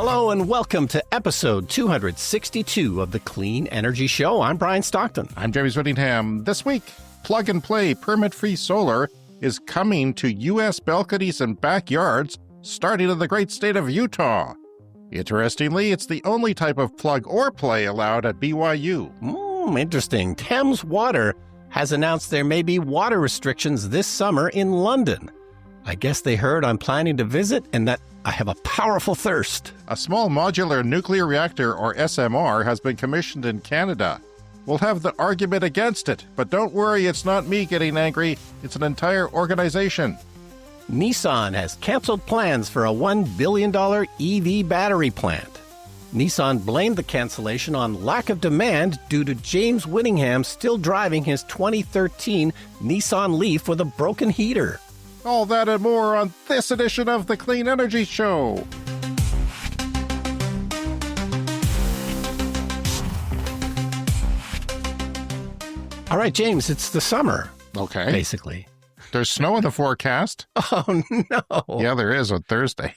Hello and welcome to episode 262 of the Clean Energy Show. I'm Brian Stockton. I'm James Whittingham. This week, plug-and-play permit-free solar is coming to U.S. balconies and backyards, starting in the great state of Utah. Interestingly, it's the only type of plug or play allowed at BYU. Interesting. Thames Water has announced there may be water restrictions this summer in London. I guess they heard I'm planning to visit and that I have a powerful thirst. A small modular nuclear reactor, or SMR, has been commissioned in Canada. We'll have the argument against it, but don't worry, it's not me getting angry. It's an entire organization. Nissan has canceled plans for a $1 billion EV battery plant. Nissan blamed the cancellation on lack of demand due to James Whittingham still driving his 2013 Nissan Leaf with a broken heater. All that and more on this edition of the Clean Energy Show. All right, James, it's the summer. Okay. Basically. There's snow in the forecast. Oh, no. Yeah, there is on Thursday.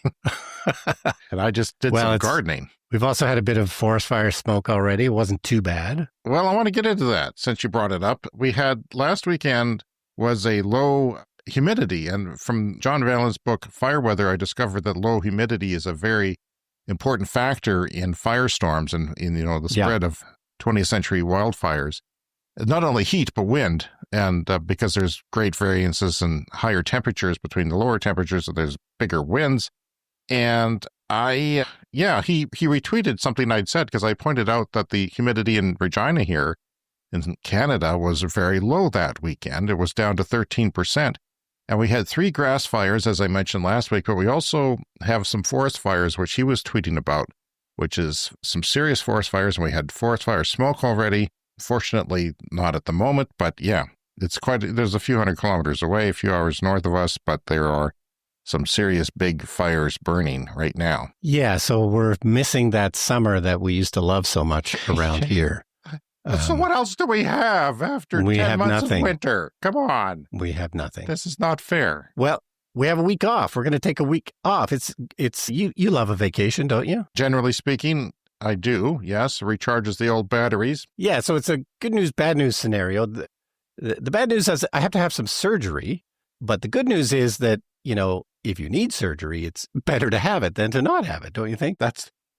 And I just did some gardening. We've also had a bit of forest fire smoke already. It wasn't too bad. Well, I want to get into that since you brought it up. We had last weekend was a low humidity. And from John Vallen's book, Fire Weather, I discovered that low humidity is a very important factor in firestorms and in the spread of 20th century wildfires. Not only heat, but wind. And because there's great variances and higher temperatures between the lower temperatures, so there's bigger winds. And he retweeted something I'd said because I pointed out that the humidity in Regina here in Canada was very low that weekend. It was down to 13%. And we had 3 grass fires, as I mentioned last week, but we also have some forest fires, which he was tweeting about, which is some serious forest fires. And we had forest fire smoke already. Fortunately, not at the moment, but yeah, there's a few hundred kilometers away, a few hours north of us, but there are some serious big fires burning right now. Yeah, so we're missing that summer that we used to love so much around here. So what else do we have after 10 months of winter? Come on. We have nothing. This is not fair. Well, we have a week off. We're going to take a week off. It's you love a vacation, don't you? Generally speaking, I do, yes. Recharges the old batteries. Yeah, so it's a good news, bad news scenario. The bad news is I have to have some surgery, but the good news is that, if you need surgery, it's better to have it than to not have it, don't you think?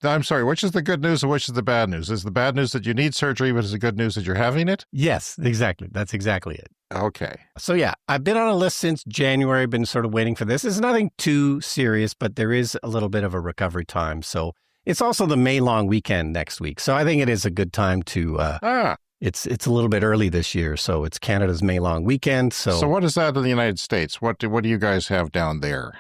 I'm sorry, which is the good news and which is the bad news? Is the bad news that you need surgery, but is the good news that you're having it? Yes, exactly. That's exactly it. Okay. So yeah, I've been on a list since January, been sort of waiting for this. It's nothing too serious, but there is a little bit of a recovery time. So it's also the May long weekend next week. So I think it is a good time to, it's a little bit early this year. So it's Canada's May long weekend. So what is that in the United States? What do you guys have down there?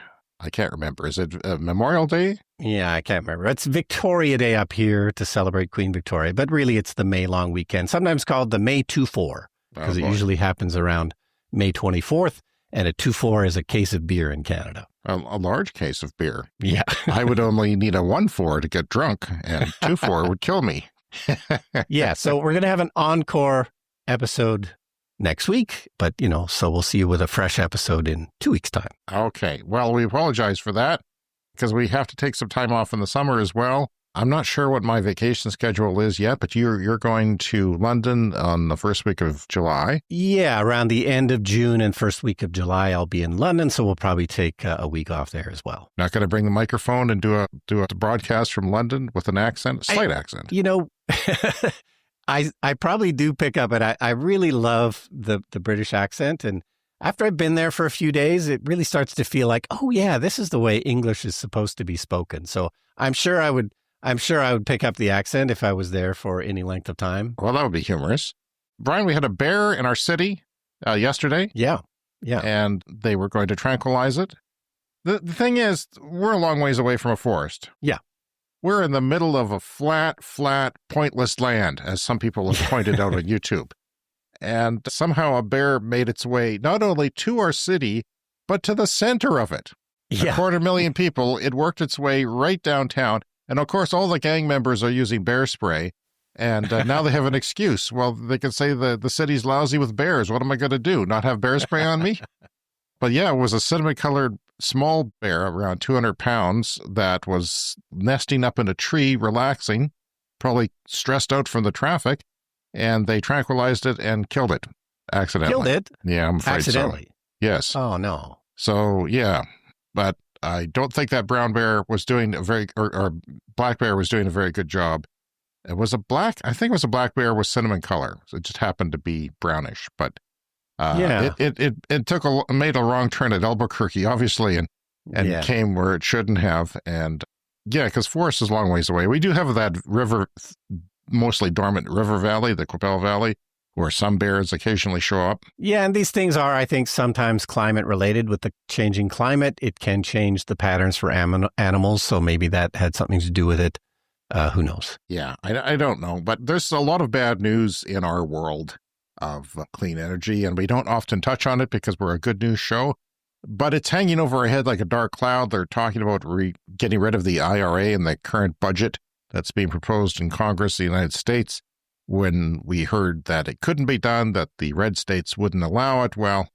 I can't remember. Is it Memorial Day? Yeah, I can't remember. It's Victoria Day up here to celebrate Queen Victoria, but really it's the May long weekend, sometimes called the May 2-4, because it usually happens around May 24th, and a 2-4 is a case of beer in Canada. A large case of beer. Yeah. I would only need a 1-4 to get drunk, and 2-4 would kill me. Yeah, so we're going to have an encore episode next week, but, so we'll see you with a fresh episode in 2 weeks' time. Okay. Well, we apologize for that because we have to take some time off in the summer as well. I'm not sure what my vacation schedule is yet, but you're going to London on the first week of July. Yeah, around the end of June and first week of July, I'll be in London, so we'll probably take a week off there as well. Not going to bring the microphone and do a broadcast from London with an accent, a slight accent. I probably do pick up it. I really love the British accent. And after I've been there for a few days, it really starts to feel like, oh, yeah, this is the way English is supposed to be spoken. So I'm sure I would pick up the accent if I was there for any length of time. Well, that would be humorous. Brian, we had a bear in our city yesterday. Yeah. And they were going to tranquilize it. The thing is, we're a long ways away from a forest. Yeah. We're in the middle of a flat, pointless land, as some people have pointed out on YouTube. And somehow a bear made its way not only to our city, but to the center of it. Yeah. 250,000 people, it worked its way right downtown. And of course, all the gang members are using bear spray. And now they have an excuse. Well, they can say the city's lousy with bears. What am I going to do? Not have bear spray on me? But yeah, it was a cinnamon-colored small bear, around 200 pounds, that was nesting up in a tree, relaxing, probably stressed out from the traffic, and they tranquilized it and killed it accidentally. Killed it? Yeah, I'm afraid Accidentally? so. Yes. Oh, no. So, yeah. But I don't think that brown bear was doing or black bear was doing a very good job. I think it was a black bear with cinnamon color. So it just happened to be brownish. But it made a wrong turn at Albuquerque, obviously, and came where it shouldn't have. And yeah, because Forest is a long ways away. We do have that river, mostly dormant river valley, the Quappelle Valley, where some bears occasionally show up. Yeah, and these things are, I think, sometimes climate related. With the changing climate, it can change the patterns for animals. So maybe that had something to do with it. Who knows? Yeah, I don't know. But there's a lot of bad news in our world of clean energy, and we don't often touch on it because we're a good news show. But it's hanging over our head like a dark cloud. They're talking about getting rid of the IRA and the current budget that's being proposed in Congress of the United States. When we heard that it couldn't be done, that the red states wouldn't allow it, well,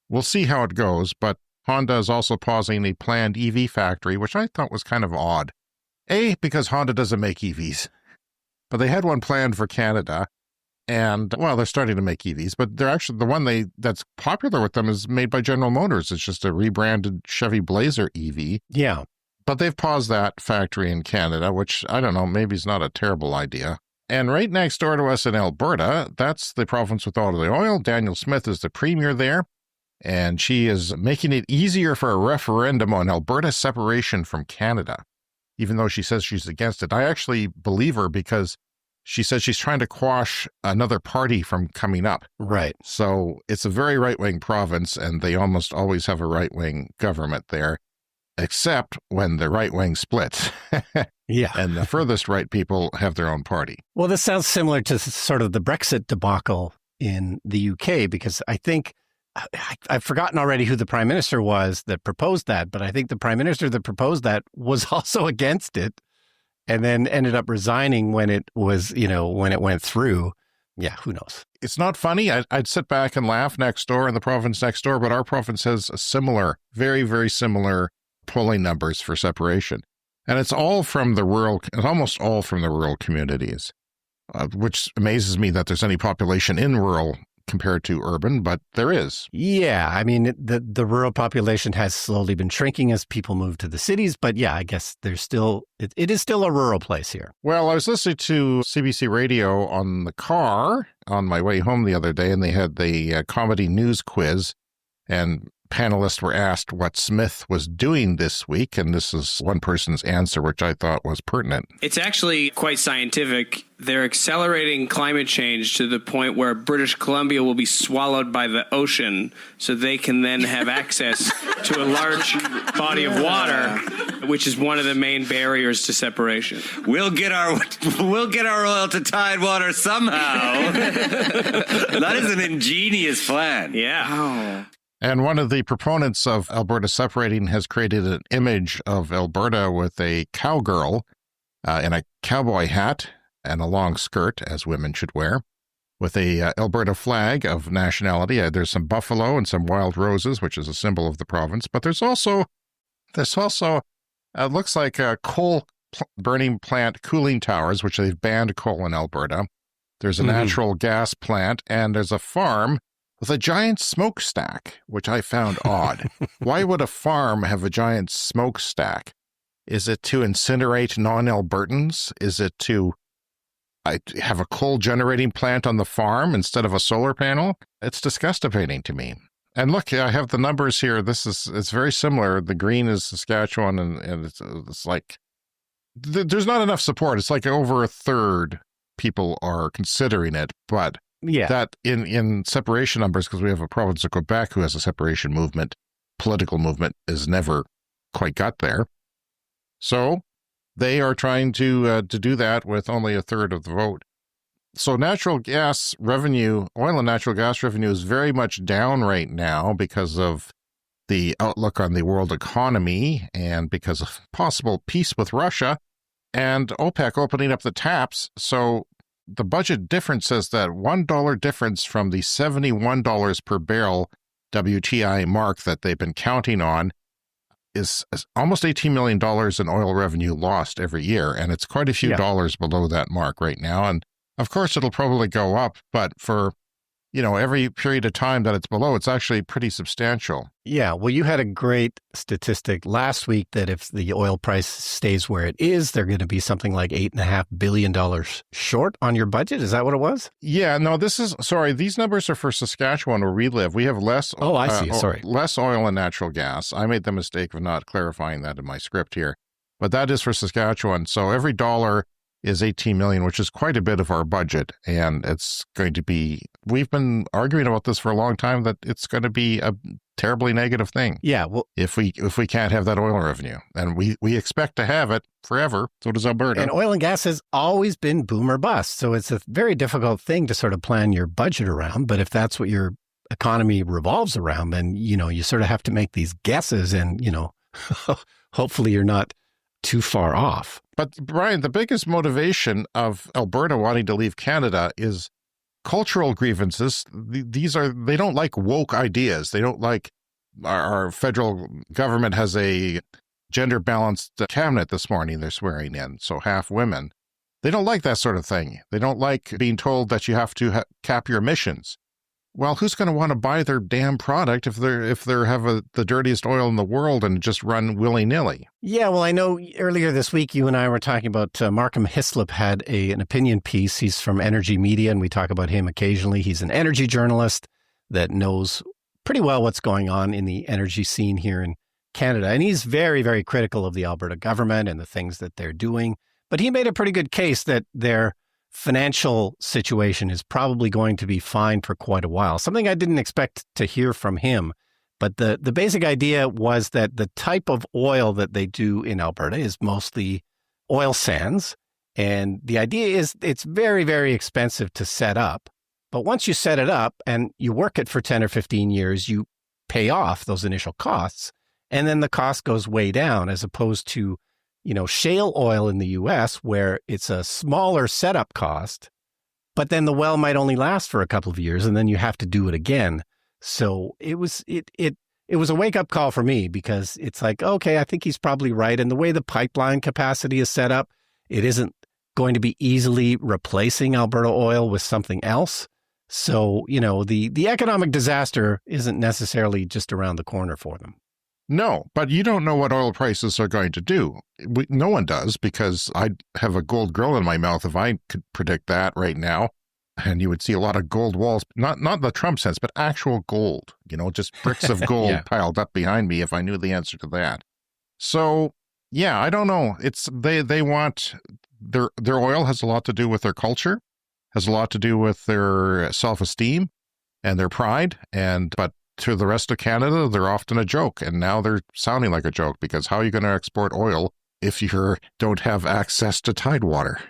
we'll see how it goes. But Honda is also pausing a planned EV factory, which I thought was kind of odd. A, because Honda doesn't make EVs, but they had one planned for Canada. And, well, they're starting to make EVs, but they're actually the one that's popular with them is made by General Motors. It's just a rebranded Chevy Blazer EV. Yeah. But they've paused that factory in Canada, which, I don't know, maybe is not a terrible idea. And right next door to us in Alberta, that's the province with all of the oil. Danielle Smith is the premier there, and she is making it easier for a referendum on Alberta separation from Canada, even though she says she's against it. I actually believe her because she says she's trying to quash another party from coming up. Right. So it's a very right-wing province, and they almost always have a right-wing government there, except when the right wing splits. Yeah. And the furthest right people have their own party. Well, this sounds similar to sort of the Brexit debacle in the UK, because I think I've forgotten already who the prime minister was that proposed that, but I think the prime minister that proposed that was also against it and then ended up resigning when it was, when it went through. Yeah, who knows? It's not funny. I'd sit back and laugh next door in the province next door, but our province has a similar, very, very similar polling numbers for separation. And it's almost all from the rural communities, which amazes me that there's any population in rural compared to urban, but there is. Yeah, I mean, the rural population has slowly been shrinking as people move to the cities, but yeah, I guess there's still, it is still a rural place here. Well, I was listening to CBC Radio on the car on my way home the other day, and they had the comedy news quiz, and panelists were asked what Smith was doing this week, and this is one person's answer, which I thought was pertinent. It's actually quite scientific. They're accelerating climate change to the point where British Columbia will be swallowed by the ocean, so they can then have access to a large body of water, which is one of the main barriers to separation. We'll get our oil to Tidewater somehow. That is an ingenious plan. Yeah. Oh. And one of the proponents of Alberta separating has created an image of Alberta with a cowgirl in a cowboy hat and a long skirt, as women should wear, with a Alberta flag of nationality. There's some buffalo and some wild roses, which is a symbol of the province. But there's also looks like coal burning plant cooling towers, which they've banned coal in Alberta. There's a natural gas plant, and there's a farm with a giant smokestack, which I found odd. Why would a farm have a giant smokestack? Is it to incinerate non-Albertans? Is it to have a coal generating plant on the farm instead of a solar panel? It's disgusting to me. And look, I have the numbers here. It's very similar. The green is Saskatchewan, and it's like there's not enough support. It's like over a third people are considering it, but yeah, that in separation numbers, because we have a province of Quebec who has a separation movement, political movement, is never quite got there. So they are trying to do that with only a third of the vote. So natural gas revenue, oil and natural gas revenue is very much down right now because of the outlook on the world economy and because of possible peace with Russia and OPEC opening up the taps. So the budget difference says that $1 difference from the $71 per barrel WTI mark that they've been counting on is almost $18 million in oil revenue lost every year. And it's quite a few dollars below that mark right now. And of course, it'll probably go up, but for every period of time that it's below, it's actually pretty substantial. Yeah, well, you had a great statistic last week that if the oil price stays where it is, they're going to be something like $8.5 billion short on your budget. Is that what it was? Yeah, no, these numbers are for Saskatchewan where we live. We have less. Oh, I see. Sorry. Less oil and natural gas. I made the mistake of not clarifying that in my script here, but that is for Saskatchewan. So every dollar is 18 million, which is quite a bit of our budget. And it's going to be, we've been arguing about this for a long time, that it's going to be a terribly negative thing. Yeah. Well, if we can't have that oil revenue, and we expect to have it forever. So does Alberta. And oil and gas has always been boom or bust. So it's a very difficult thing to sort of plan your budget around. But if that's what your economy revolves around, then, you sort of have to make these guesses and, hopefully you're not too far off. But Brian, the biggest motivation of Alberta wanting to leave Canada is cultural grievances. They don't like woke ideas. They don't like our federal government has a gender balanced cabinet this morning they're swearing in, so half women. They don't like that sort of thing. They don't like being told that you have to cap your emissions. Well, who's going to want to buy their damn product if they have the dirtiest oil in the world and just run willy-nilly? Yeah, well, I know earlier this week you and I were talking about Markham Hislop had an opinion piece. He's from Energy Media, and we talk about him occasionally. He's an energy journalist that knows pretty well what's going on in the energy scene here in Canada. And he's very, very critical of the Alberta government and the things that they're doing. But he made a pretty good case that their financial situation is probably going to be fine for quite a while. Something I didn't expect to hear from him. But the basic idea was that the type of oil that they do in Alberta is mostly oil sands. And the idea is it's very, very expensive to set up. But once you set it up and you work it for 10 or 15 years, you pay off those initial costs. And then the cost goes way down, as opposed to shale oil in the U.S., where it's a smaller setup cost, but then the well might only last for a couple of years, and then you have to do it again. So it was a wake-up call for me, because it's like, okay, I think he's probably right. And the way the pipeline capacity is set up, it isn't going to be easily replacing Alberta oil with something else. So, the economic disaster isn't necessarily just around the corner for them. No, but you don't know what oil prices are going to do. No one does, because I'd have a gold grill in my mouth if I could predict that right now. And you would see a lot of gold walls, not the Trump sense, but actual gold, just bricks of gold piled up behind me if I knew the answer to that. So, yeah, I don't know. It's they want their oil has a lot to do with their culture, has a lot to do with their self-esteem and their pride, but to the rest of Canada, they're often a joke. And now they're sounding like a joke, because how are you going to export oil if you don't have access to tidewater?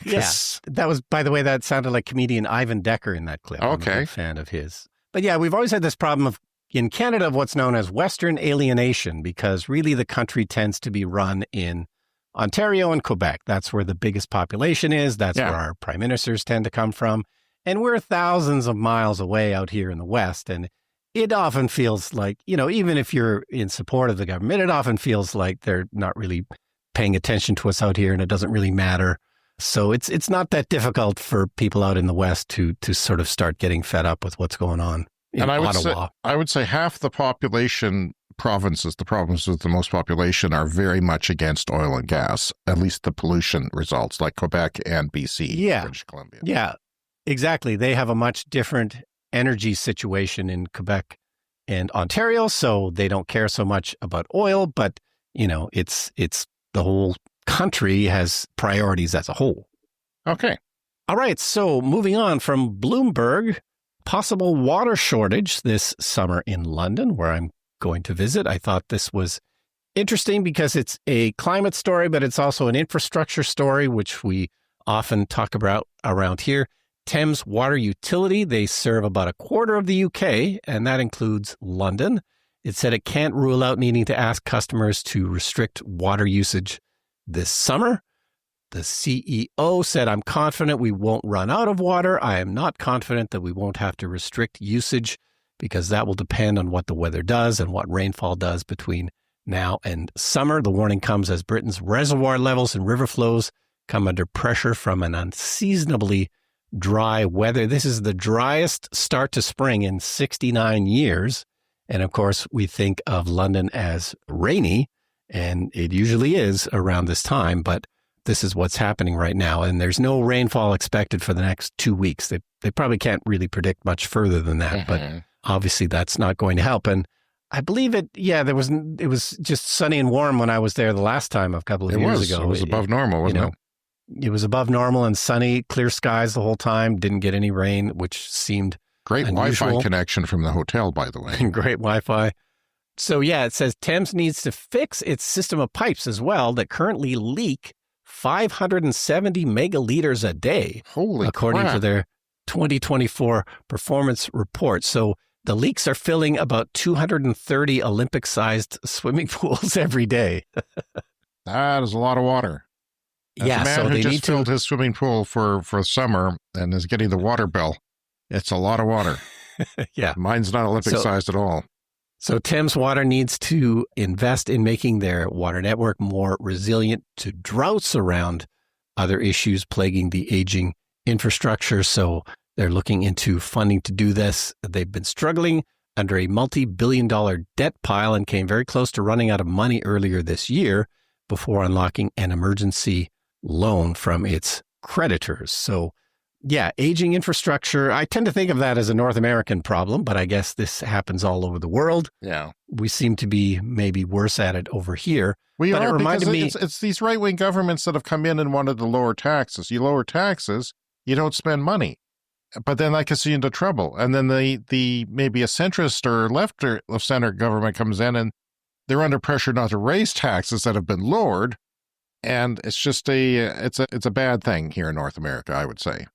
Yes. That was, by the way, that sounded like comedian Ivan Decker in that clip. Okay. I'm a big fan of his. But yeah, we've always had this problem in Canada of what's known as Western alienation, because really the country tends to be run in Ontario and Quebec. That's where the biggest population is. That's where our prime ministers tend to come from. And we're thousands of miles away out here in the West. And it often feels like, even if you're in support of the government, it often feels like they're not really paying attention to us out here, and it doesn't really matter. So it's not that difficult for people out in the West to sort of start getting fed up with what's going on in Ottawa. I would say half the population provinces, the provinces with the most population, are very much against oil and gas, at least the pollution results, like Quebec and BC, British Columbia. Yeah, exactly. They have a much different energy situation in Quebec and Ontario, so they don't care so much about oil, but it's the whole country has priorities as a whole. Okay. All right, so moving on from Bloomberg, possible water shortage this summer in London, where I'm going to visit. I thought this was interesting because it's a climate story, but it's also an infrastructure story, which we often talk about around here. Thames Water Utility, they serve about a quarter of the UK, and that includes London. It said it can't rule out needing to ask customers to restrict water usage this summer. The CEO said, "I'm confident we won't run out of water. I am not confident that we won't have to restrict usage, because that will depend on what the weather does and what rainfall does between now and summer. The warning comes as Britain's reservoir levels and river flows come under pressure from an unseasonably dry weather. This is the driest start to spring in 69 years. And of course, we think of London as rainy, and it usually is around this time, but this is what's happening right now. And there's no rainfall expected for the next 2 weeks. They probably can't really predict much further than that, but obviously that's not going to help. And I believe it was just sunny and warm when I was there the last time a couple of years ago. It was above normal, wasn't it? It was above normal and sunny, clear skies the whole time, didn't get any rain, which seemed great unusual. Wi-Fi connection from the hotel, by the way. Great Wi-Fi. So yeah, it says Thames needs to fix its system of pipes as well that currently leak 570 megaliters a day, according to their 2024 performance report. So the leaks are filling about 230 Olympic-sized swimming pools every day. That is a lot of water. As a man who just filled his swimming pool for summer and is getting the water bill, it's a lot of water. Yeah. Mine's not Olympic-sized at all. So Thames Water needs to invest in making their water network more resilient to droughts around other issues plaguing the aging infrastructure. So they're looking into funding to do this. They've been struggling under a multi-billion-dollar debt pile and came very close to running out of money earlier this year before unlocking an emergency loan from its creditors. So yeah, aging infrastructure. I tend to think of that as a North American problem, but I guess this happens all over the world. Yeah. We seem to be maybe worse at it over here. We but are, it reminded because it's these right-wing governments that have come in and wanted to lower taxes. You lower taxes, you don't spend money. But then that gets you into trouble. And then the maybe a centrist or left or of center government comes in and they're under pressure not to raise taxes that have been lowered. And it's just it's a bad thing here in North America, I would say.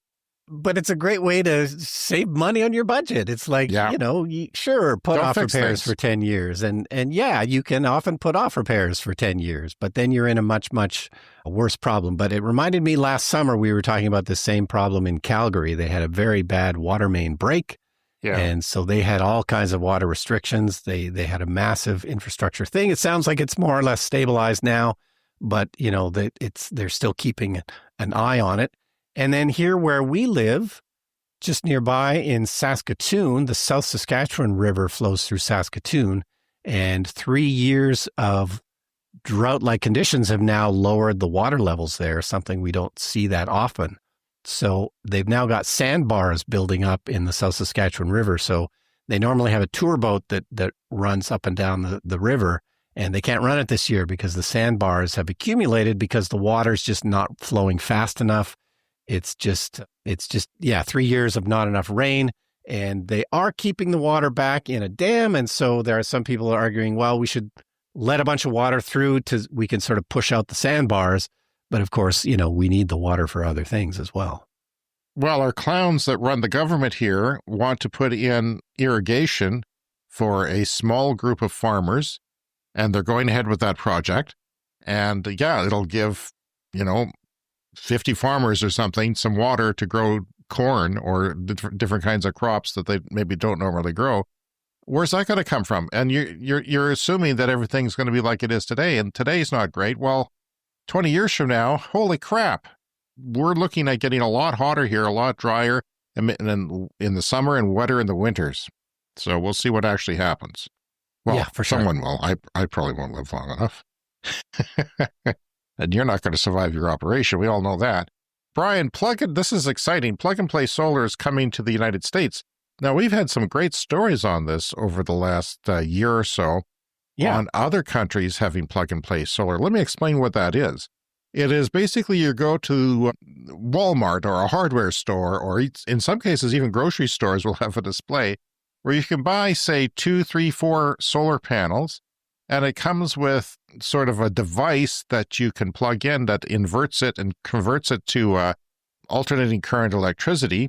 But it's a great way to save money on your budget. It's like, sure, put off repairs for 10 years. And yeah, you can often put off repairs for 10 years, but then you're in a much, much worse problem. But it reminded me last summer, we were talking about the same problem in Calgary. They had a very bad water main break. Yeah. And so they had all kinds of water restrictions. They had a massive infrastructure thing. It sounds like it's more or less stabilized now, but they're still keeping an eye on it. And then here where we live, just nearby in Saskatoon, the South Saskatchewan River flows through Saskatoon, and 3 years of drought-like conditions have now lowered the water levels there, something we don't see that often. So they've now got sandbars building up in the South Saskatchewan River. So they normally have a tour boat that runs up and down the river, and they can't run it this year because the sandbars have accumulated because the water's just not flowing fast enough. It's just 3 years of not enough rain, and they are keeping the water back in a dam. And so there are some people arguing, well, we should let a bunch of water through we can sort of push out the sandbars. But of course, we need the water for other things as well. Well, our clowns that run the government here want to put in irrigation for a small group of farmers, and they're going ahead with that project. And yeah, it'll give, 50 farmers or something, some water to grow corn or different kinds of crops that they maybe don't normally grow. Where's that going to come from? And you're assuming that everything's going to be like it is today, and today's not great. Well, 20 years from now, holy crap, we're looking at getting a lot hotter here, a lot drier in the summer and wetter in the winters. So we'll see what actually happens. Well, yeah, for sure. Someone will. I probably won't live long enough. And you're not going to survive your operation. We all know that. Brian, this is exciting. Plug-and-play solar is coming to the United States. Now, we've had some great stories on this over the last year or so on other countries having plug-and-play solar. Let me explain what that is. It is basically you go to Walmart or a hardware store, or in some cases even grocery stores will have a display where you can buy, say, 2, 3, 4 solar panels, and it comes with sort of a device that you can plug in that inverts it and converts it to alternating current electricity,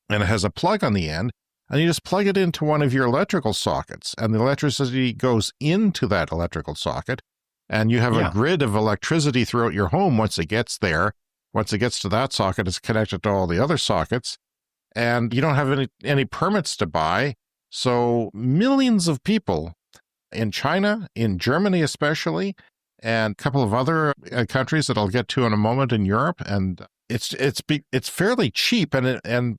and it has a plug on the end, and you just plug it into one of your electrical sockets, and the electricity goes into that electrical socket, and you have a grid of electricity throughout your home once it gets there. Once it gets to that socket, it's connected to all the other sockets, and you don't have any permits to buy, so millions of people in China, in Germany especially, and a couple of other countries that I'll get to in a moment in Europe. And it's fairly cheap, and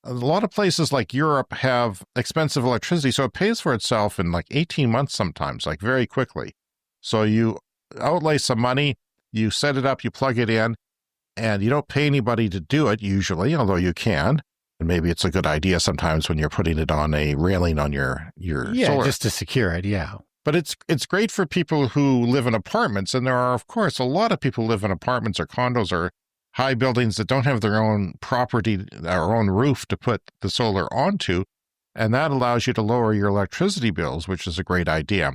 a lot of places like Europe have expensive electricity, so it pays for itself in like 18 months sometimes, like very quickly. So you outlay some money, you set it up, you plug it in, and you don't pay anybody to do it usually, although you can. And maybe it's a good idea sometimes when you're putting it on a railing on your solar. Just to secure it, yeah. But it's great for people who live in apartments, and there are, of course, a lot of people who live in apartments or condos or high buildings that don't have their own property, their own roof to put the solar onto, and that allows you to lower your electricity bills, which is a great idea.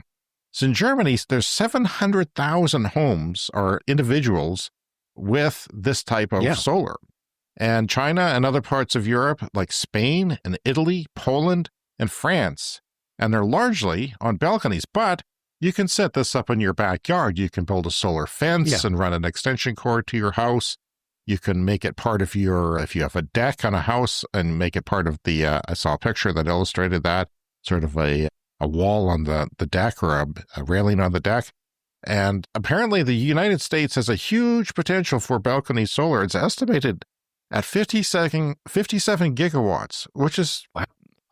So in Germany, there's 700,000 homes or individuals with this type of solar. And China and other parts of Europe, like Spain and Italy, Poland, and France, and they're largely on balconies, but you can set this up in your backyard. You can build a solar fence and run an extension cord to your house. You can make it part of if you have a deck on a house, and make it part of I saw a picture that illustrated that, sort of a wall on the deck or a railing on the deck. And apparently the United States has a huge potential for balcony solar. It's estimated at 57 gigawatts, which is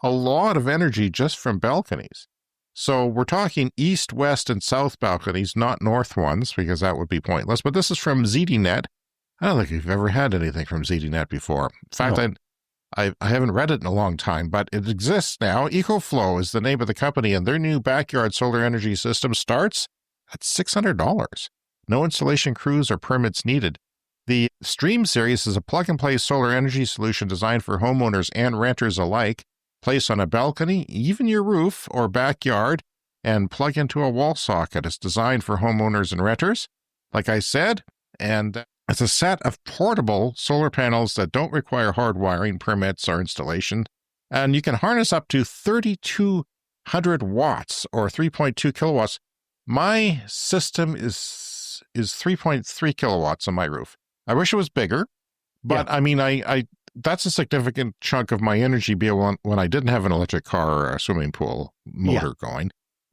a lot of energy just from balconies. So we're talking east, west, and south balconies, not north ones, because that would be pointless. But this is from ZDNet. I don't think you've ever had anything from ZDNet before. In fact, I haven't read it in a long time, but it exists now. EcoFlow is the name of the company, and their new backyard solar energy system starts at $600. No installation crews or permits needed. The Stream series is a plug-and-play solar energy solution designed for homeowners and renters alike. Place on a balcony, even your roof or backyard, and plug into a wall socket. It's designed for homeowners and renters, like I said, and it's a set of portable solar panels that don't require hard wiring, permits, or installation, and you can harness up to 3,200 watts or 3.2 kilowatts. My system is 3.3 kilowatts on my roof. I wish it was bigger, but I mean, I that's a significant chunk of my energy bill when I didn't have an electric car or a swimming pool motor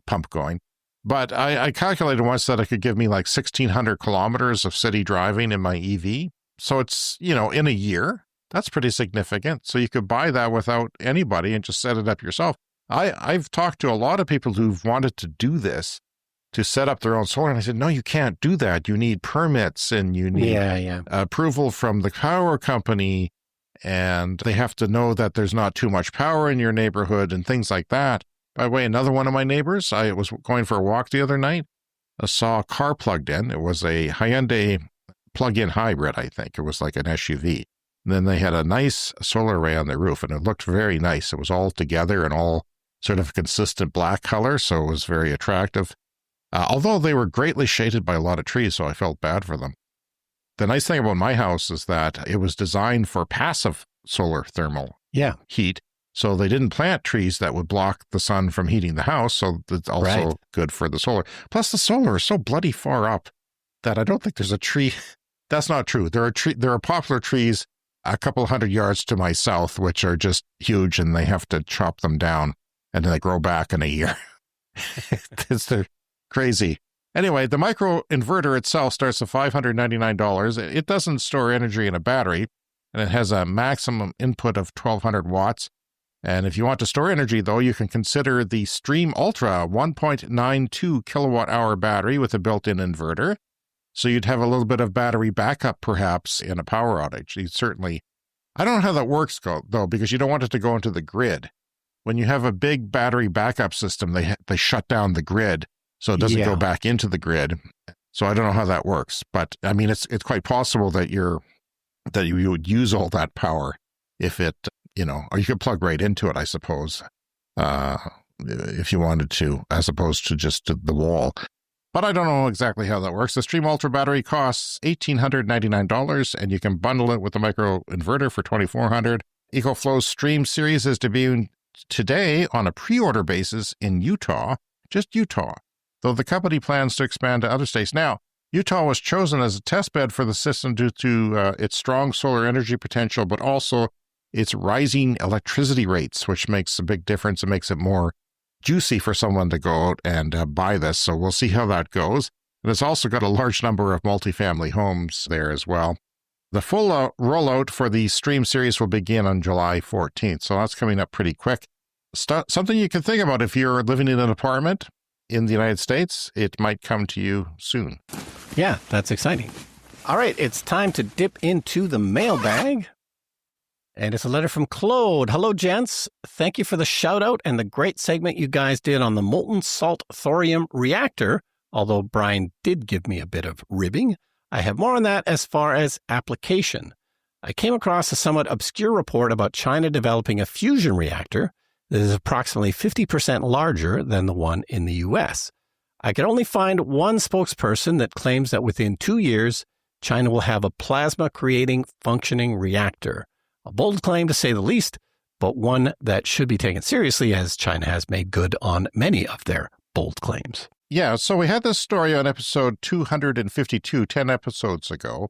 pump going. But I calculated once that it could give me like 1,600 kilometers of city driving in my EV. So it's, in a year, that's pretty significant. So you could buy that without anybody and just set it up yourself. I've talked to a lot of people who've wanted to do this, to set up their own solar. And I said, no, you can't do that. You need permits, and you need approval from the power company. And they have to know that there's not too much power in your neighborhood and things like that. By the way, another one of my neighbors, I was going for a walk the other night. I saw a car plugged in. It was a Hyundai plug-in hybrid, I think. It was like an SUV. And then they had a nice solar array on their roof, and it looked very nice. It was all together and all sort of consistent black color, so it was very attractive. Although they were greatly shaded by a lot of trees, so I felt bad for them. The nice thing about my house is that it was designed for passive solar thermal heat. So they didn't plant trees that would block the sun from heating the house. So that's also good for the solar. Plus, the solar is so bloody far up that I don't think there's a tree. That's not true. There are popular trees a couple hundred yards to my south, which are just huge, and they have to chop them down, and then they grow back in a year. They're crazy. Anyway, the micro inverter itself starts at $599. It doesn't store energy in a battery, and it has a maximum input of 1,200 watts. And if you want to store energy, though, you can consider the Stream Ultra 1.92 kilowatt-hour battery with a built-in inverter. So you'd have a little bit of battery backup, perhaps, in a power outage. You'd certainly... I don't know how that works, though, because you don't want it to go into the grid. When you have a big battery backup system, they shut down the grid, so it doesn't go back into the grid. So I don't know how that works. But, I mean, it's quite possible that you would use all that power if it... or you could plug right into it, I suppose, if you wanted to, as opposed to just to the wall. But I don't know exactly how that works. The Stream Ultra battery costs $1,899, and you can bundle it with the micro inverter for $2,400. EcoFlow's Stream series is debuting today on a pre-order basis in Utah, just Utah, though the company plans to expand to other states. Now, Utah was chosen as a test bed for the system due to its strong solar energy potential, but also its rising electricity rates, which makes a big difference. It makes it more juicy for someone to go out and buy this. So we'll see how that goes. And it's also got a large number of multifamily homes there as well. The full rollout for the stream series will begin on July 14th. So that's coming up pretty quick. Something you can think about if you're living in an apartment in the United States, it might come to you soon. Yeah, that's exciting. All right, it's time to dip into the mailbag. And it's a letter from Claude. Hello, gents. Thank you for the shout out and the great segment you guys did on the molten salt thorium reactor. Although Brian did give me a bit of ribbing, I have more on that as far as application. I came across a somewhat obscure report about China developing a fusion reactor that is approximately 50% larger than the one in the U.S. I could only find one spokesperson that claims that within 2 years, China will have a plasma-creating functioning reactor. A bold claim to say the least, but one that should be taken seriously as China has made good on many of their bold claims. Yeah, so we had this story on episode 252, 10 episodes ago.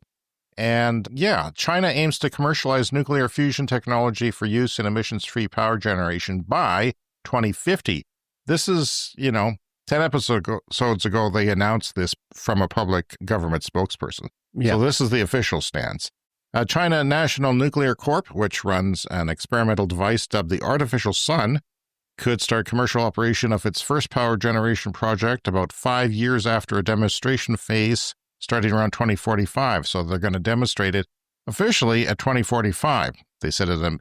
And yeah, China aims to commercialize nuclear fusion technology for use in emissions-free power generation by 2050. This is, 10 episodes ago, they announced this from a public government spokesperson. Yeah. So this is the official stance. China National Nuclear Corp, which runs an experimental device dubbed the Artificial Sun, could start commercial operation of its first power generation project about 5 years after a demonstration phase starting around 2045. So they're going to demonstrate it officially at 2045. They said at a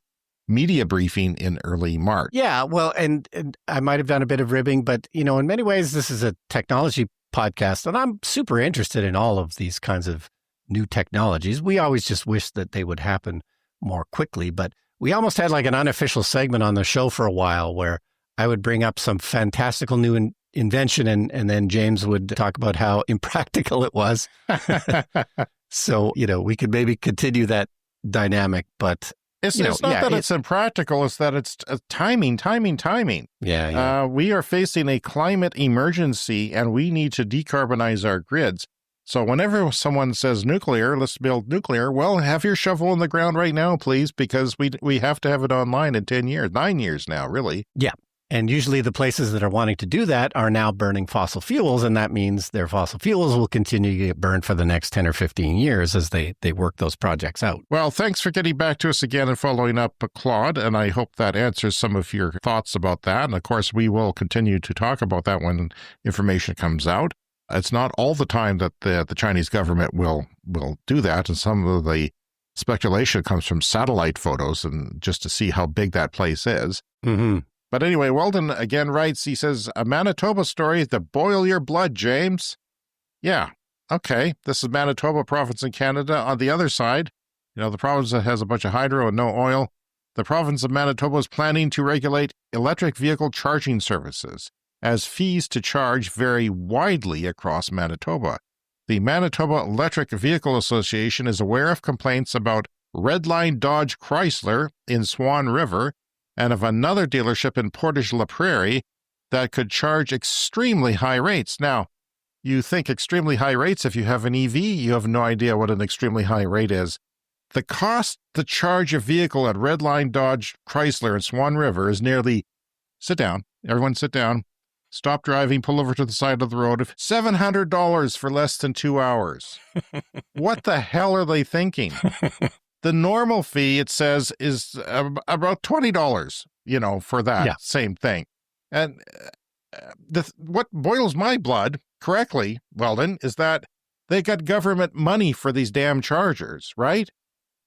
media briefing in early March. Yeah, well, and I might have done a bit of ribbing, but, in many ways, this is a technology podcast, and I'm super interested in all of these kinds of new technologies. We always just wish that they would happen more quickly, but we almost had like an unofficial segment on the show for a while where I would bring up some fantastical new invention and then James would talk about how impractical it was. So, we could maybe continue that dynamic, but it's not that it's impractical, it's that it's timing. Yeah. We are facing a climate emergency and we need to decarbonize our grids. So whenever someone says nuclear, let's build nuclear, well, have your shovel in the ground right now, please, because we have to have it online in 10 years, 9 years now, really. Yeah. And usually the places that are wanting to do that are now burning fossil fuels, and that means their fossil fuels will continue to get burned for the next 10 or 15 years as they work those projects out. Well, thanks for getting back to us again and following up, Claude, and I hope that answers some of your thoughts about that. And of course, we will continue to talk about that when information comes out. It's not all the time that the Chinese government will do that, and some of the speculation comes from satellite photos and just to see how big that place is. Mm-hmm. But anyway, Weldon again writes, he says, a Manitoba story to boil your blood, James. Yeah, okay. This is Manitoba province in Canada. On the other side, the province that has a bunch of hydro and no oil, the province of Manitoba is planning to regulate electric vehicle charging services, as fees to charge vary widely across Manitoba. The Manitoba Electric Vehicle Association is aware of complaints about Redline Dodge Chrysler in Swan River and of another dealership in Portage-la-Prairie that could charge extremely high rates. Now, you think extremely high rates if you have an EV, you have no idea what an extremely high rate is. The cost to charge a vehicle at Redline Dodge Chrysler in Swan River is nearly, sit down, everyone sit down, stop driving, pull over to the side of the road, $700 for less than 2 hours. What the hell are they thinking? The normal fee, it says, is about $20, for that same thing. And what boils my blood, correctly, Weldon, is that they got government money for these damn chargers, right?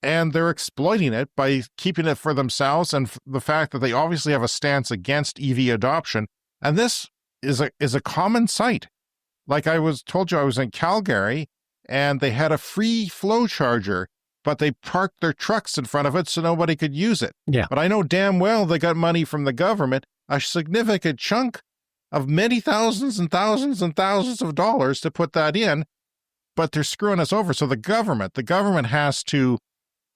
And they're exploiting it by keeping it for themselves, and the fact that they obviously have a stance against EV adoption. And this is a common sight. Like I told you, I was in Calgary, and they had a free flow charger, but they parked their trucks in front of it so nobody could use it. Yeah. But I know damn well they got money from the government, a significant chunk of many thousands and thousands and thousands of dollars to put that in, but they're screwing us over. So the government has to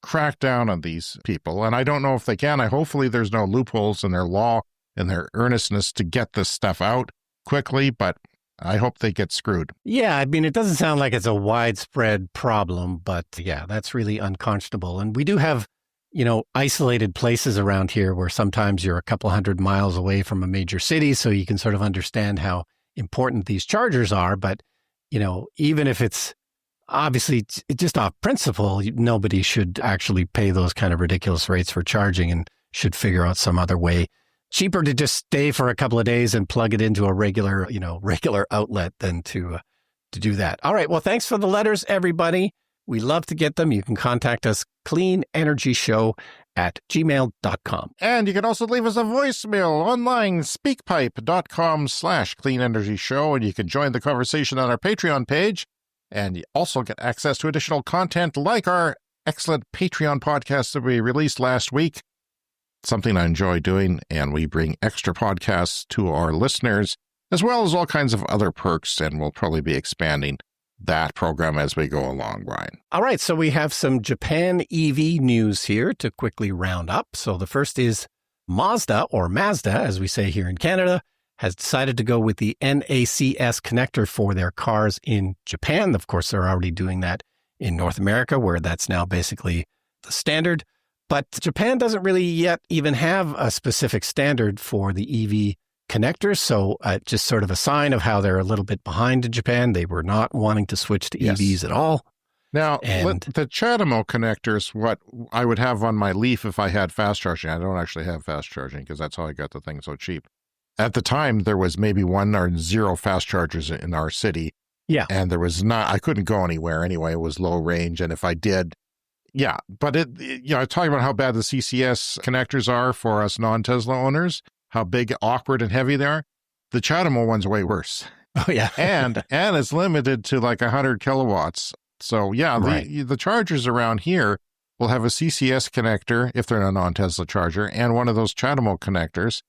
crack down on these people. And I don't know if they can. Hopefully there's no loopholes in their law and their earnestness to get this stuff out quickly, but I hope they get screwed. Yeah, I mean, it doesn't sound like it's a widespread problem, but yeah, that's really unconscionable. And we do have, isolated places around here where sometimes you're a couple hundred miles away from a major city, so you can sort of understand how important these chargers are. But, even if it's obviously just off principle, nobody should actually pay those kind of ridiculous rates for charging and should figure out some other way. Cheaper to just stay for a couple of days and plug it into a regular outlet than to do that. All right. Well, thanks for the letters, everybody. We love to get them. You can contact us, cleanenergyshow@gmail.com. And you can also leave us a voicemail online, speakpipe.com/cleanenergyshow, and you can join the conversation on our Patreon page. And you also get access to additional content like our excellent Patreon podcast that we released last week. Something I enjoy doing, and we bring extra podcasts to our listeners, as well as all kinds of other perks, and we'll probably be expanding that program as we go along, Brian. All right, so we have some Japan EV news here to quickly round up. So the first is Mazda, or Mazda, as we say here in Canada, has decided to go with the NACS connector for their cars in Japan. Of course, they're already doing that in North America, where that's now basically the standard. But Japan doesn't really yet even have a specific standard for the EV connectors. So just sort of a sign of how they're a little bit behind in Japan. They were not wanting to switch to EVs at all. Now, the CHAdeMO connector is what I would have on my Leaf if I had fast charging. I don't actually have fast charging because that's how I got the thing so cheap. At the time, there was maybe 1 or 0 fast chargers in our city. Yeah. And there was not, I couldn't go anywhere anyway. It was low range. And if I did, yeah. But talking about how bad the CCS connectors are for us non-Tesla owners, how big, awkward, and heavy they are. The CHAdeMO one's way worse. Oh, yeah. and it's limited to like 100 kilowatts. So, yeah, right. the chargers around here will have a CCS connector if they're a non-Tesla charger and one of those CHAdeMO connectors.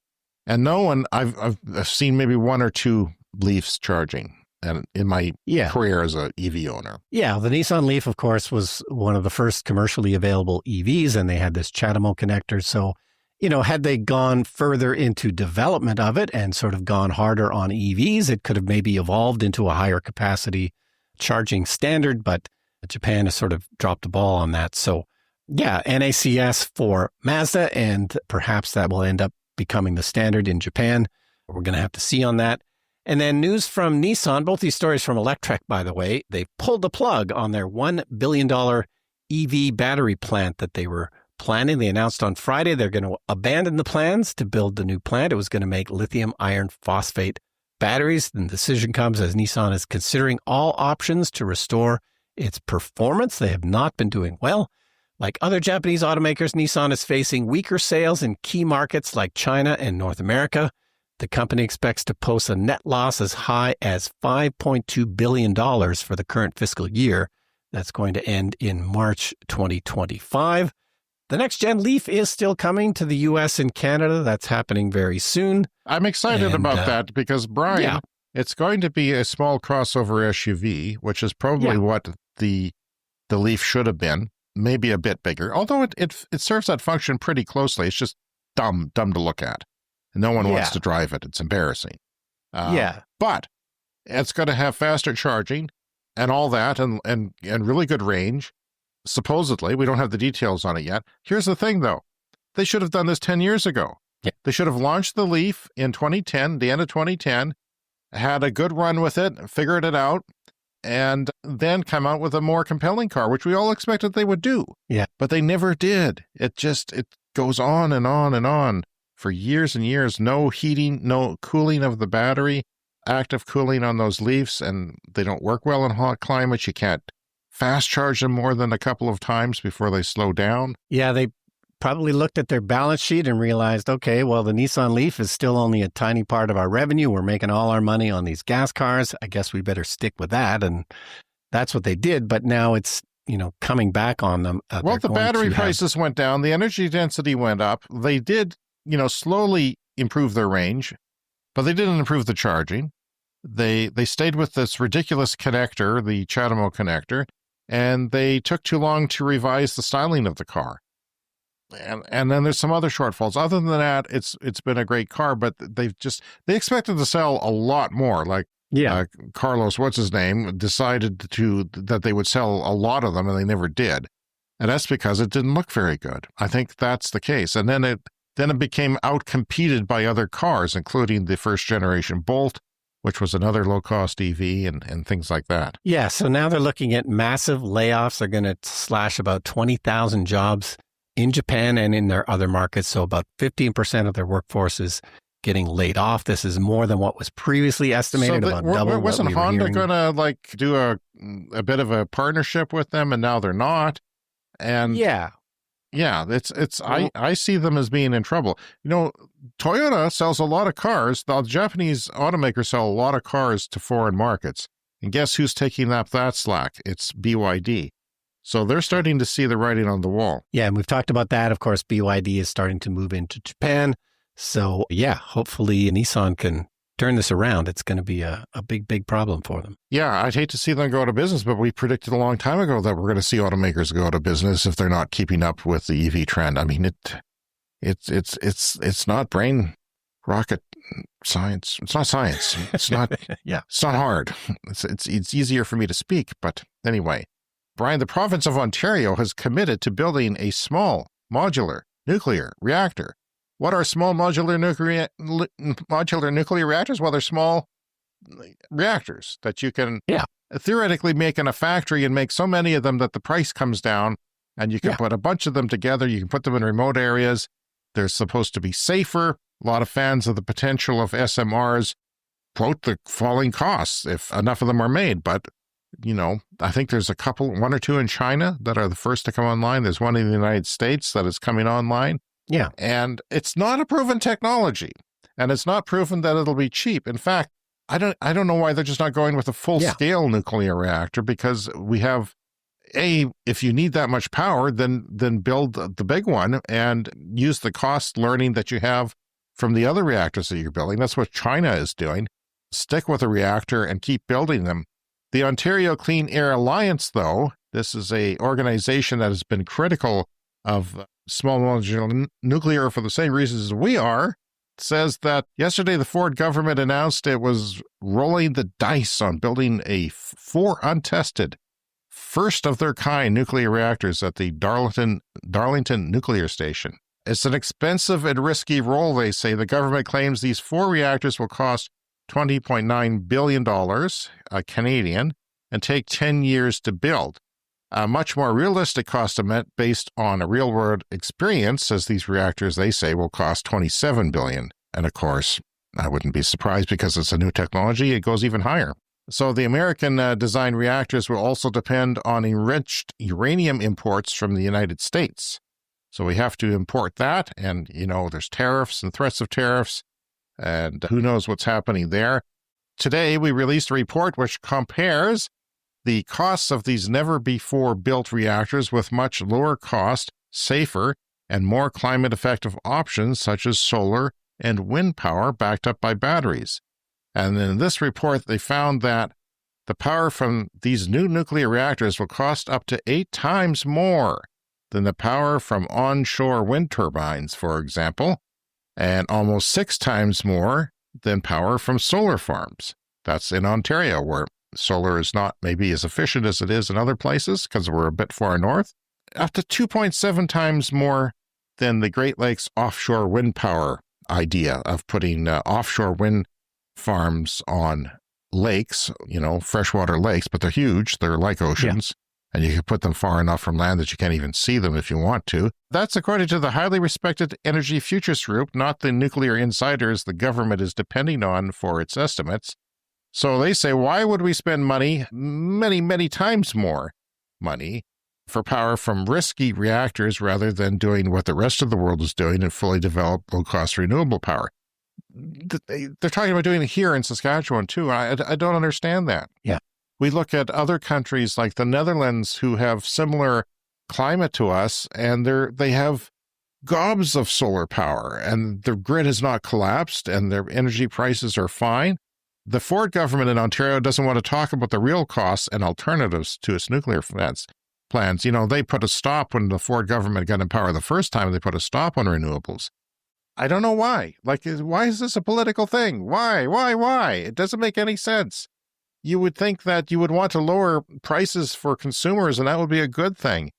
And no one, I've seen maybe 1 or 2 Leafs charging and in my career as an EV owner. Yeah, the Nissan Leaf, of course, was one of the first commercially available EVs, and they had this CHAdeMO connector. So, had they gone further into development of it and sort of gone harder on EVs, it could have maybe evolved into a higher capacity charging standard, but Japan has sort of dropped the ball on that. So, yeah, NACS for Mazda, and perhaps that will end up becoming the standard in Japan. We're going to have to see on that. And then news from Nissan, both these stories from Electrek, by the way. They pulled the plug on their $1 billion EV battery plant that they were planning. They announced on Friday they're going to abandon the plans to build the new plant. It was going to make lithium iron phosphate batteries. The decision comes as Nissan is considering all options to restore its performance. They have not been doing well. Like other Japanese automakers, Nissan is facing weaker sales in key markets like China and North America. The company expects to post a net loss as high as $5.2 billion for the current fiscal year. That's going to end in March 2025. The next-gen Leaf is still coming to the U.S. and Canada. That's happening very soon. I'm excited about that because, Brian, it's going to be a small crossover SUV, which is probably what the Leaf should have been, maybe a bit bigger, although it serves that function pretty closely. It's just dumb to look at. No one wants to drive it. It's embarrassing. But it's going to have faster charging and all that and really good range. Supposedly, we don't have the details on it yet. Here's the thing, though. They should have done this 10 years ago. Yeah. They should have launched the Leaf in 2010, the end of 2010, had a good run with it, figured it out, and then come out with a more compelling car, which we all expected they would do. Yeah. But they never did. It goes on and on and on for years and years. No heating, no cooling of the battery, active cooling on those Leafs, and they don't work well in hot climates. You can't fast charge them more than a couple of times before they slow down. Yeah, they probably looked at their balance sheet and realized, okay, well, the Nissan Leaf is still only a tiny part of our revenue. We're making all our money on these gas cars. I guess we better stick with that. And that's what they did. But now it's, coming back on them. Well, the battery prices went down. The energy density went up. They did, slowly improve their range, but they didn't improve the charging. They stayed with this ridiculous connector, the CHAdeMO connector, and they took too long to revise the styling of the car. And then there's some other shortfalls. Other than that, it's been a great car, but they expected to sell a lot more. Like Carlos, what's his name, decided that they would sell a lot of them, and they never did. And that's because it didn't look very good. I think that's the case. And then it became outcompeted by other cars, including the first generation Bolt, which was another low-cost EV and things like that. Yeah, so now they're looking at massive layoffs. They're going to slash about 20,000 jobs in Japan and in their other markets. So about 15% of their workforce is getting laid off. This is more than what was previously estimated, about double wasn't what we were Honda hearing. going to do a bit of a partnership with them, and now they're not? And yeah, I see them as being in trouble. Toyota sells a lot of cars. The Japanese automakers sell a lot of cars to foreign markets. And guess who's taking up that slack? It's BYD. So they're starting to see the writing on the wall. Yeah, and we've talked about that. Of course, BYD is starting to move into Japan. So yeah, hopefully Nissan can turn this around. It's going to be a big, big problem for them. Yeah, I'd hate to see them go out of business, but we predicted a long time ago that we're going to see automakers go out of business if they're not keeping up with the EV trend. I mean, it's not brain rocket science. It's not science. It's not. Yeah, it's not hard. It's easier for me to speak. But anyway, Brian, the province of Ontario has committed to building a small modular nuclear reactor. What are small modular nuclear reactors? Well, they're small reactors that you can theoretically make in a factory and make so many of them that the price comes down, and you can put a bunch of them together. You can put them in remote areas. They're supposed to be safer. A lot of fans of the potential of SMRs quote the falling costs if enough of them are made. But, I think there's one or two in China that are the first to come online. There's one in the United States that is coming online. Yeah. And it's not a proven technology, and it's not proven that it'll be cheap. In fact, I don't know why they're just not going with a full-scale nuclear reactor, because we have, if you need that much power, then build the big one and use the cost learning that you have from the other reactors that you're building. That's what China is doing. Stick with a reactor and keep building them. The Ontario Clean Air Alliance, though, this is an organization that has been critical of small modular nuclear for the same reasons as we are, says that yesterday the Ford government announced it was rolling the dice on building 4 untested, first-of-their-kind nuclear reactors at the Darlington Nuclear Station. It's an expensive and risky roll, they say. The government claims these 4 reactors will cost $20.9 billion Canadian and take 10 years to build. A much more realistic cost estimate based on a real-world experience, as these reactors, they say, will cost $27 billion. And of course, I wouldn't be surprised because it's a new technology, it goes even higher. So the American design reactors will also depend on enriched uranium imports from the United States. So we have to import that, and, there's tariffs and threats of tariffs, and who knows what's happening there. Today, we released a report which compares the costs of these never-before-built reactors with much lower cost, safer, and more climate-effective options such as solar and wind power backed up by batteries. And in this report, they found that the power from these new nuclear reactors will cost up to 8 times more than the power from onshore wind turbines, for example, and almost 6 times more than power from solar farms. That's in Ontario, where solar is not maybe as efficient as it is in other places because we're a bit far north. Up to 2.7 times more than the Great Lakes offshore wind power idea of putting offshore wind farms on lakes, freshwater lakes, but they're huge. They're like oceans. And you can put them far enough from land that you can't even see them if you want to. That's according to the highly respected Energy Futures Group, not the nuclear insiders the government is depending on for its estimates. So they say, why would we spend money, many, many times more money, for power from risky reactors rather than doing what the rest of the world is doing and fully developed low-cost renewable power? They're talking about doing it here in Saskatchewan, too. I don't understand that. Yeah. We look at other countries like the Netherlands who have similar climate to us, and they have gobs of solar power, and their grid has not collapsed, and their energy prices are fine. The Ford government in Ontario doesn't want to talk about the real costs and alternatives to its nuclear plans. They put a stop when the Ford government got in power the first time. They put a stop on renewables. I don't know why. Why is this a political thing? Why? It doesn't make any sense. You would think that you would want to lower prices for consumers, and that would be a good thing.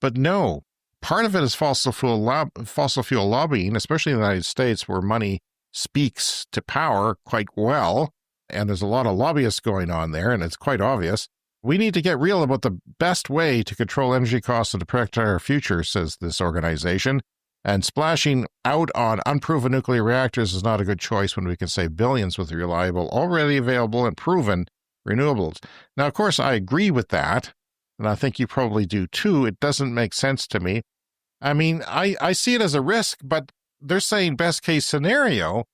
But no, part of it is fossil fuel lobbying, especially in the United States, where money speaks to power quite well. And there's a lot of lobbyists going on there, and it's quite obvious. We need to get real about the best way to control energy costs and to protect our future, says this organization. And splashing out on unproven nuclear reactors is not a good choice when we can save billions with reliable, already available, and proven renewables. Now, of course, I agree with that, and I think you probably do too. It doesn't make sense to me. I mean, I see it as a risk, but they're saying best case scenario.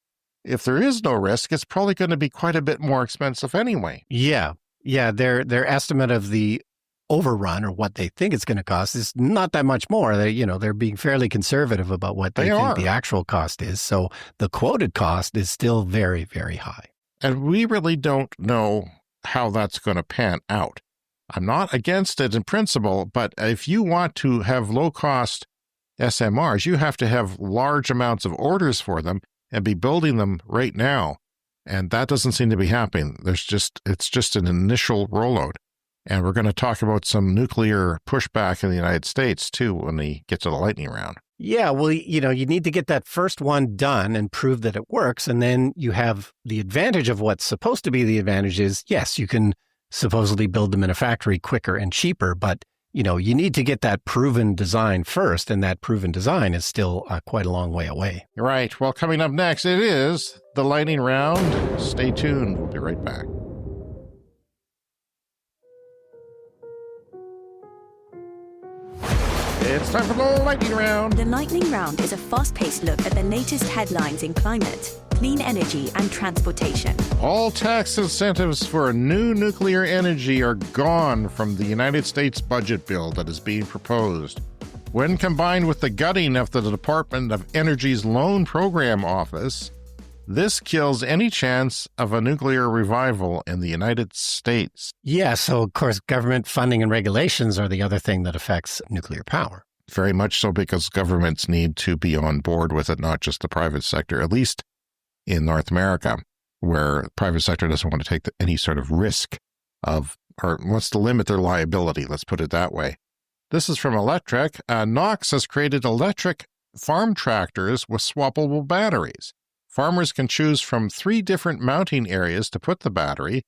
If there is no risk, it's probably going to be quite a bit more expensive anyway. Yeah. Their estimate of the overrun, or what they think it's going to cost, is not that much more. They're being fairly conservative about what they think the actual cost is. So the quoted cost is still very, very high. And we really don't know how that's going to pan out. I'm not against it in principle, but if you want to have low-cost SMRs, you have to have large amounts of orders for them and be building them right now. And that doesn't seem to be happening. It's just an initial rollout. And we're going to talk about some nuclear pushback in the United States, too, when we get to the lightning round. Yeah, well, you need to get that first one done and prove that it works. And then you have the advantage of what's supposed to be the advantage is, yes, you can supposedly build them in a factory quicker and cheaper, but you need to get that proven design first, and that proven design is still quite a long way away. Right. Well, coming up next, it is the lightning round. Stay tuned. We'll be right back. It's time for the lightning round. The lightning round is a fast-paced look at the latest headlines in climate, clean energy, and transportation. All tax incentives for new nuclear energy are gone from the United States budget bill that is being proposed. When combined with the gutting of the Department of Energy's Loan Program Office, this kills any chance of a nuclear revival in the United States. Yeah, so of course, government funding and regulations are the other thing that affects nuclear power. Very much so, because governments need to be on board with it, not just the private sector, at least in North America, where the private sector doesn't want to take any sort of risk or wants to limit their liability, let's put it that way. This is from Electric. Knox has created electric farm tractors with swappable batteries. Farmers can choose from 3 different mounting areas to put the battery.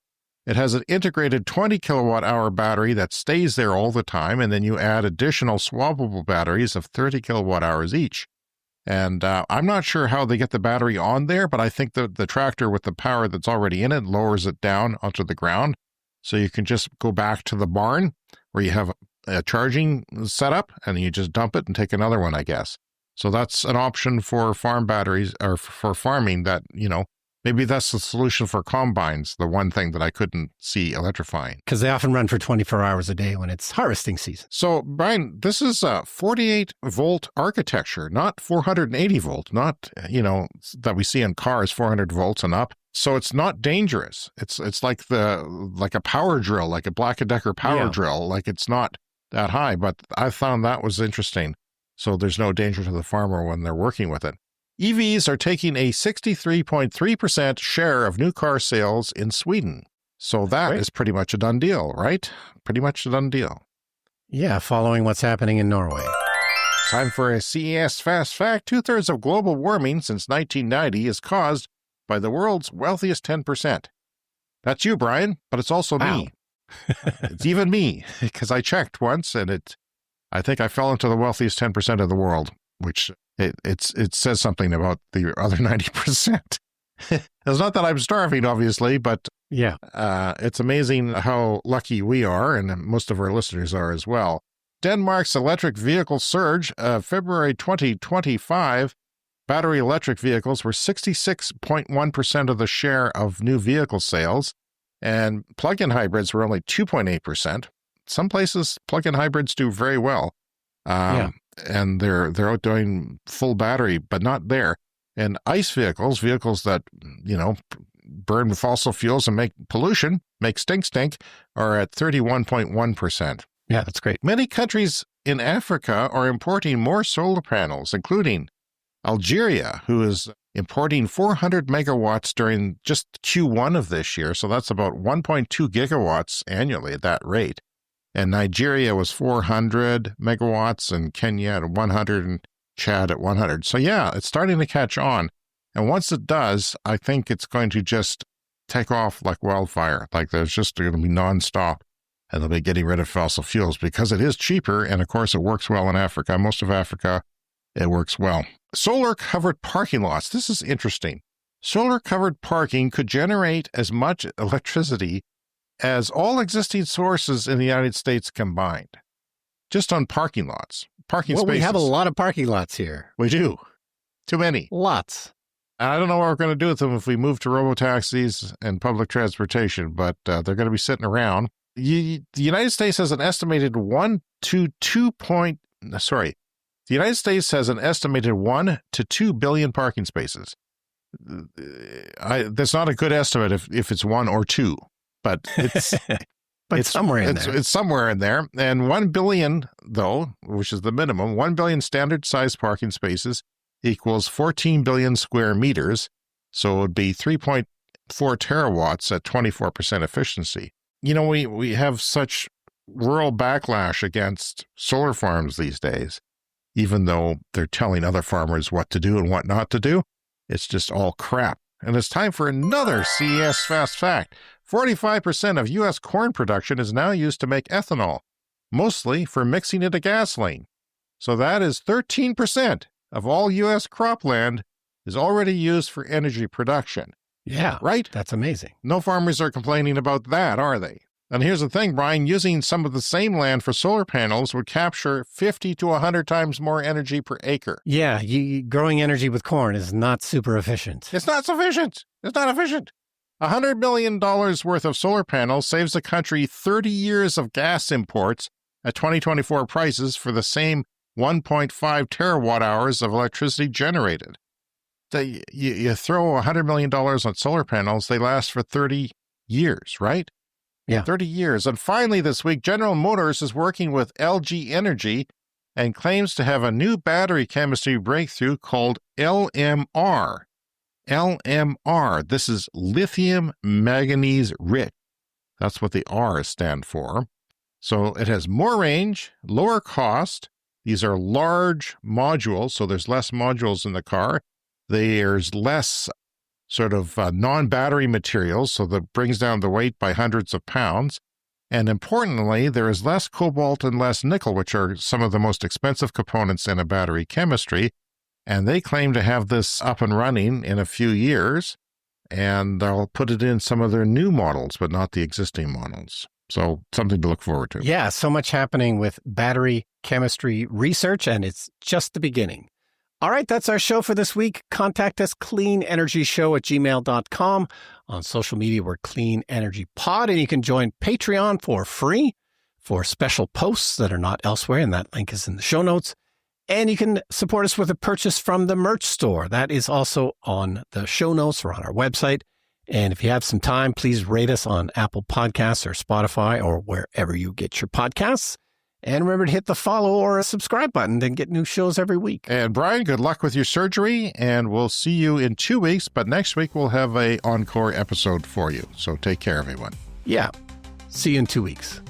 It has an integrated 20 kilowatt-hour battery that stays there all the time, and then you add additional swappable batteries of 30 kilowatt-hours each. And I'm not sure how they get the battery on there, but I think the tractor with the power that's already in it lowers it down onto the ground. So you can just go back to the barn where you have a charging setup, and you just dump it and take another one, I guess. So that's an option for farm batteries, or for farming that, maybe that's the solution for combines, the one thing that I couldn't see electrifying. Because they often run for 24 hours a day when it's harvesting season. So, Brian, this is a 48-volt architecture, not 480 volt, not, that we see in cars, 400 volts and up. So it's not dangerous. It's like a power drill, like a Black & Decker power drill. Like, it's not that high, but I found that was interesting. So there's no danger to the farmer when they're working with it. EVs are taking a 63.3% share of new car sales in Sweden. So that is pretty much a done deal, right? Pretty much a done deal. Yeah, following what's happening in Norway. Time for a CES Fast Fact. 2/3 of global warming since 1990 is caused by the world's wealthiest 10%. That's you, Brian, but it's also me. It's even me, because I checked once, and I think I fell into the wealthiest 10% of the world, which it says something about the other 90%. It's not that I'm starving, obviously, but it's amazing how lucky we are, and most of our listeners are as well. Denmark's electric vehicle surge, February 2025, battery electric vehicles were 66.1% of the share of new vehicle sales, and plug-in hybrids were only 2.8%. Some places, plug-in hybrids do very well, and they're outdoing full battery, but not there. And ICE vehicles that, burn fossil fuels and make pollution, make stink, are at 31.1%. Yeah, that's great. Many countries in Africa are importing more solar panels, including Algeria, who is importing 400 megawatts during just Q1 of this year. So that's about 1.2 gigawatts annually at that rate. And Nigeria was 400 megawatts, and Kenya at 100, and Chad at 100. So yeah, it's starting to catch on. And once it does, I think it's going to just take off like wildfire. Like there's just going to be nonstop. And they'll be getting rid of fossil fuels because it is cheaper. And of course, it works well in Africa. Most of Africa, it works well. Solar covered parking lots. This is interesting. Solar covered parking could generate as much electricity as all existing sources in the United States combined, just on parking lots, parking spaces. We have a lot of parking lots here. We do. Too many. Lots. I don't know what we're going to do with them if we move to robotaxis and public transportation, but they're going to be sitting around. The United States has an estimated 1 to 2 billion parking spaces. That's not a good estimate if it's 1 or 2. But it's it's somewhere in there. It's somewhere in there. And 1 billion, though, which is the minimum, 1 billion standard size parking spaces equals 14 billion square meters. So it would be 3.4 terawatts at 24% efficiency. You know, we have such rural backlash against solar farms these days, even though they're telling other farmers what to do and what not to do. It's just all crap. And it's time for another CES Fast Fact. 45% of U.S. corn production is now used to make ethanol, mostly for mixing into gasoline. So that is 13% of all U.S. cropland is already used for energy production. Yeah. Right? That's amazing. No farmers are complaining about that, are they? And here's the thing, Brian, using some of the same land for solar panels would capture 50 to 100 times more energy per acre. Yeah, growing energy with corn is not super efficient. It's not sufficient. It's not efficient. $100 million worth of solar panels saves the country 30 years of gas imports at 2024 prices for the same 1.5 terawatt hours of electricity generated. You throw $100 million on solar panels, they last for 30 years, right? Yeah. 30 years. And finally this week, General Motors is working with LG Energy and claims to have a new battery chemistry breakthrough called LMR. LMR. This is lithium manganese rich. That's what the R stand for. So it has more range, lower cost. These are large modules, so there's less modules in the car. There's less sort of non-battery materials, so that brings down the weight by hundreds of pounds. And importantly, there is less cobalt and less nickel, which are some of the most expensive components in a battery chemistry. And they claim to have this up and running in a few years, and they'll put it in some of their new models, but not the existing models. So something to look forward to. Yeah, so much happening with battery chemistry research, and it's just the beginning. All right, that's our show for this week. Contact us, cleanenergyshow@gmail.com. On social media, we're Clean Energy Pod, and you can join Patreon for free for special posts that are not elsewhere, and that link is in the show notes. And you can support us with a purchase from the merch store. That is also on the show notes or on our website. And if you have some time, please rate us on Apple Podcasts or Spotify or wherever you get your podcasts. And remember to hit the follow or a subscribe button and get new shows every week. And Brian, good luck with your surgery, and we'll see you in 2 weeks. But next week, we'll have an encore episode for you. So take care, everyone. Yeah. See you in 2 weeks.